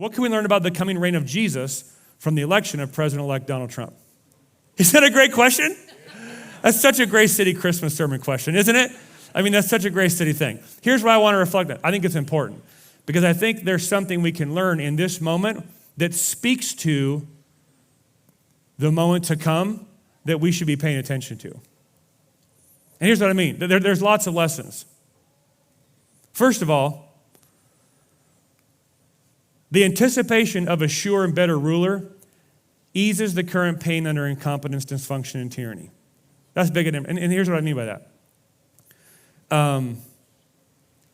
What can we learn about the coming reign of Jesus from the election of President-elect Donald Trump? Is that a great question? That's such a Grace City Christmas sermon question, isn't it? I mean, that's such a Grace City thing. Here's what I want to reflect on. I think it's important because I think there's something we can learn in this moment that speaks to the moment to come that we should be paying attention to. And here's what I mean. There's lots of lessons. First of all, the anticipation of a sure and better ruler eases the current pain under incompetence, dysfunction, and tyranny. That's big. And here's what I mean by that.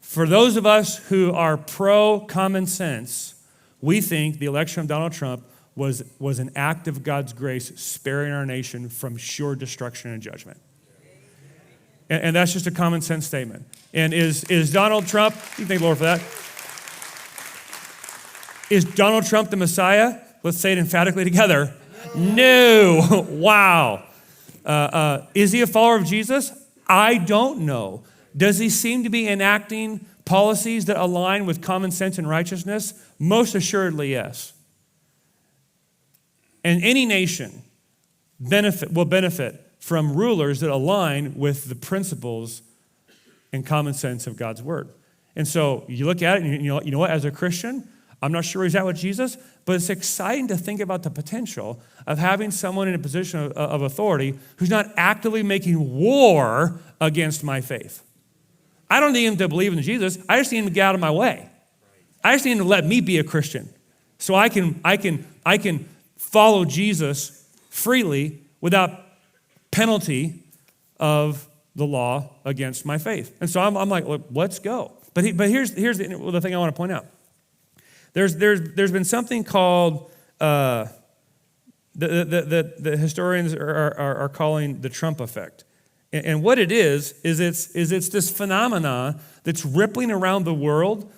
For those of us who are pro-common sense, we think the election of Donald Trump was an act of God's grace sparing our nation from sure destruction and judgment. And that's just a common sense statement. And is Donald Trump, you thank the Lord for that. Is Donald Trump the Messiah? Let's say it emphatically together. No. Wow. Is he a follower of Jesus? I don't know. Does he seem to be enacting policies that align with common sense and righteousness? Most assuredly, yes. And any nation will benefit from rulers that align with the principles and common sense of God's word. And so you look at it and you know what, as a Christian, I'm not sure where he's at with Jesus, but it's exciting to think about the potential of having someone in a position of authority who's not actively making war against my faith. I don't need him to believe in Jesus. I just need him to get out of my way. I just need him to let me be a Christian so I can follow Jesus freely without penalty of the law against my faith. And so I'm like, look, let's go. But here's the thing I want to point out. There's been something called the historians are calling the Trump effect, and what it is it's this phenomena that's rippling around the world.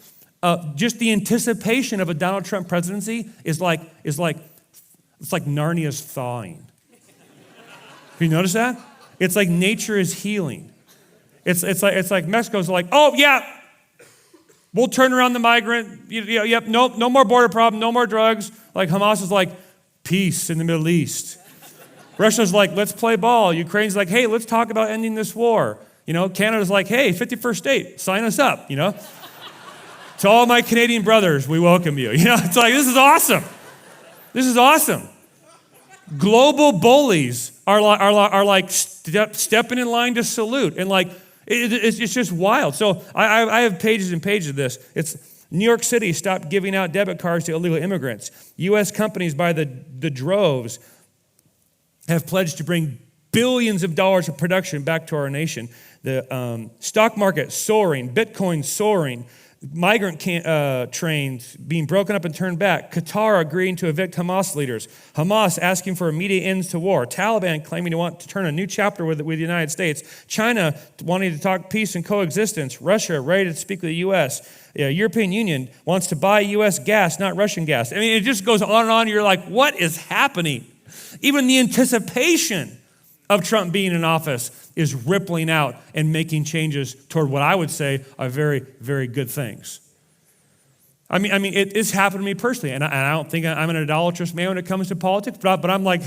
Just the anticipation of a Donald Trump presidency is like Narnia's thawing. Have you noticed that? It's like nature is healing. It's like Mexico's like, oh yeah. We'll turn around the migrant. Yep, no more border problem, no more drugs. Like Hamas is like, peace in the Middle East. Russia's like, let's play ball. Ukraine's like, hey, let's talk about ending this war. Canada's like, hey, 51st state, sign us up, To all my Canadian brothers, we welcome you. It's like, this is awesome. This is awesome. Global bullies are like stepping in line to salute and like, it's just wild. So I have pages and pages of this. It's New York City stopped giving out debit cards to illegal immigrants. U.S. companies by the droves have pledged to bring billions of dollars of production back to our nation. The stock market soaring, Bitcoin soaring, migrant trains being broken up and turned back, Qatar agreeing to evict Hamas leaders, Hamas asking for immediate ends to war, Taliban claiming to want to turn a new chapter with the United States, China wanting to talk peace and coexistence, Russia ready to speak with the U.S., European Union wants to buy U.S. gas, not Russian gas. I mean, it just goes on and on. You're like, what is happening? Even the anticipation of Trump being in office is rippling out and making changes toward what I would say are very, very good things. I mean, it's happened to me personally, and I don't think I'm an idolatrous man when it comes to politics, but I'm like,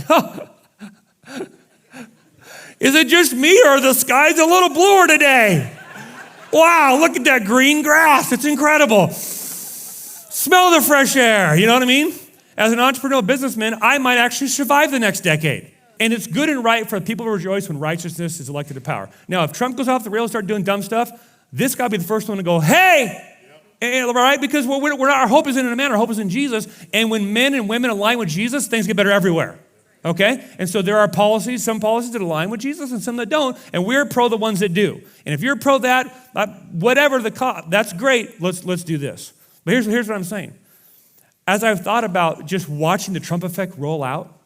is it just me or are the skies a little bluer today? Wow, look at that green grass. It's incredible. Smell the fresh air, you know what I mean? As an entrepreneurial businessman, I might actually survive the next decade. And it's good and right for people to rejoice when righteousness is elected to power. Now, if Trump goes off the rails and starts doing dumb stuff, this got to be the first one to go, hey, right? Because we're not, our hope isn't in a man, our hope is in Jesus. And when men and women align with Jesus, things get better everywhere. Okay? And so there are policies, some policies that align with Jesus and some that don't. And we're pro the ones that do. And if you're pro that, whatever the cost, that's great. Let's do this. But here's what I'm saying. As I've thought about just watching the Trump effect roll out,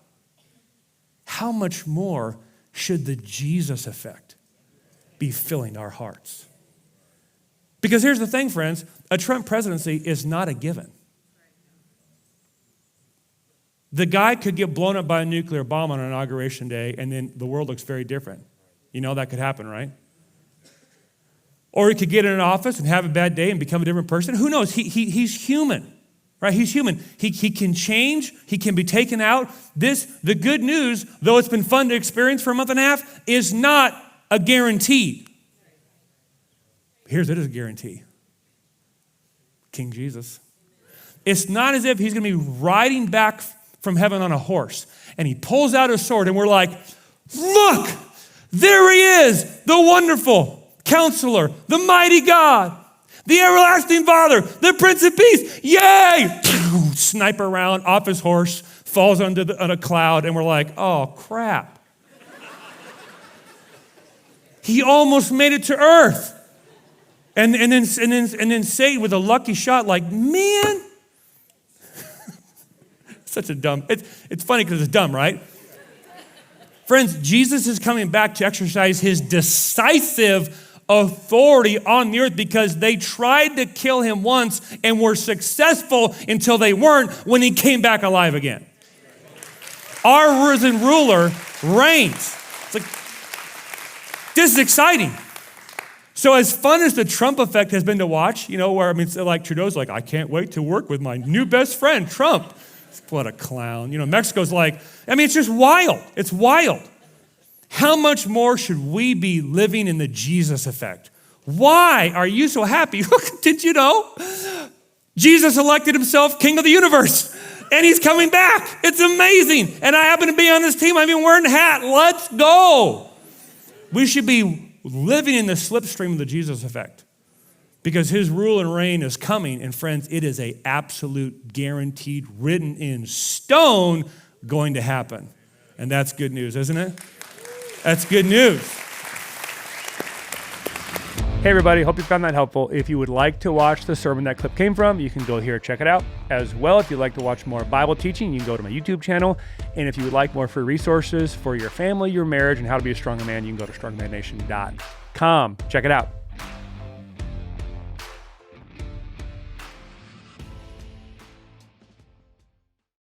how much more should the Jesus effect be filling our hearts? Because here's the thing, friends, a Trump presidency is not a given. The guy could get blown up by a nuclear bomb on Inauguration Day, and then the world looks very different. You know that could happen, right? Or he could get in an office and have a bad day and become a different person. Who knows? He's human. right? He's human. He can change. He can be taken out. The good news, though it's been fun to experience for a month and a half, is not a guarantee. Here's it is a guarantee. King Jesus. It's not as if he's going to be riding back from heaven on a horse and he pulls out his sword and we're like, look, there he is, the wonderful Counselor, the mighty God, the everlasting Father, the Prince of Peace. Yay! Sniper round off his horse, falls on a cloud, and we're like, oh, crap. He almost made it to earth. And then Satan with a lucky shot, like, man. Such a dumb, it's funny because it's dumb, right? Friends, Jesus is coming back to exercise his decisive authority on the earth because they tried to kill him once and were successful until they weren't when he came back alive again. Our risen ruler reigns. It's like, this is exciting. So as fun as the Trump effect has been to watch, where, like Trudeau's like, I can't wait to work with my new best friend, Trump. What a clown. Mexico's like, it's just wild. It's wild. How much more should we be living in the Jesus effect? Why are you so happy? Did you know? Jesus elected himself king of the universe, and he's coming back. It's amazing. And I happen to be on this team. I'm even wearing a hat. Let's go. We should be living in the slipstream of the Jesus effect because his rule and reign is coming. And friends, it is an absolute guaranteed, written in stone, going to happen. And that's good news, isn't it? That's good news. Hey everybody, hope you found that helpful. If you would like to watch the sermon that clip came from, you can go here, check it out. As well, if you'd like to watch more Bible teaching, you can go to my YouTube channel. And if you would like more free resources for your family, your marriage, and how to be a stronger man, you can go to strongmannation.com. Check it out.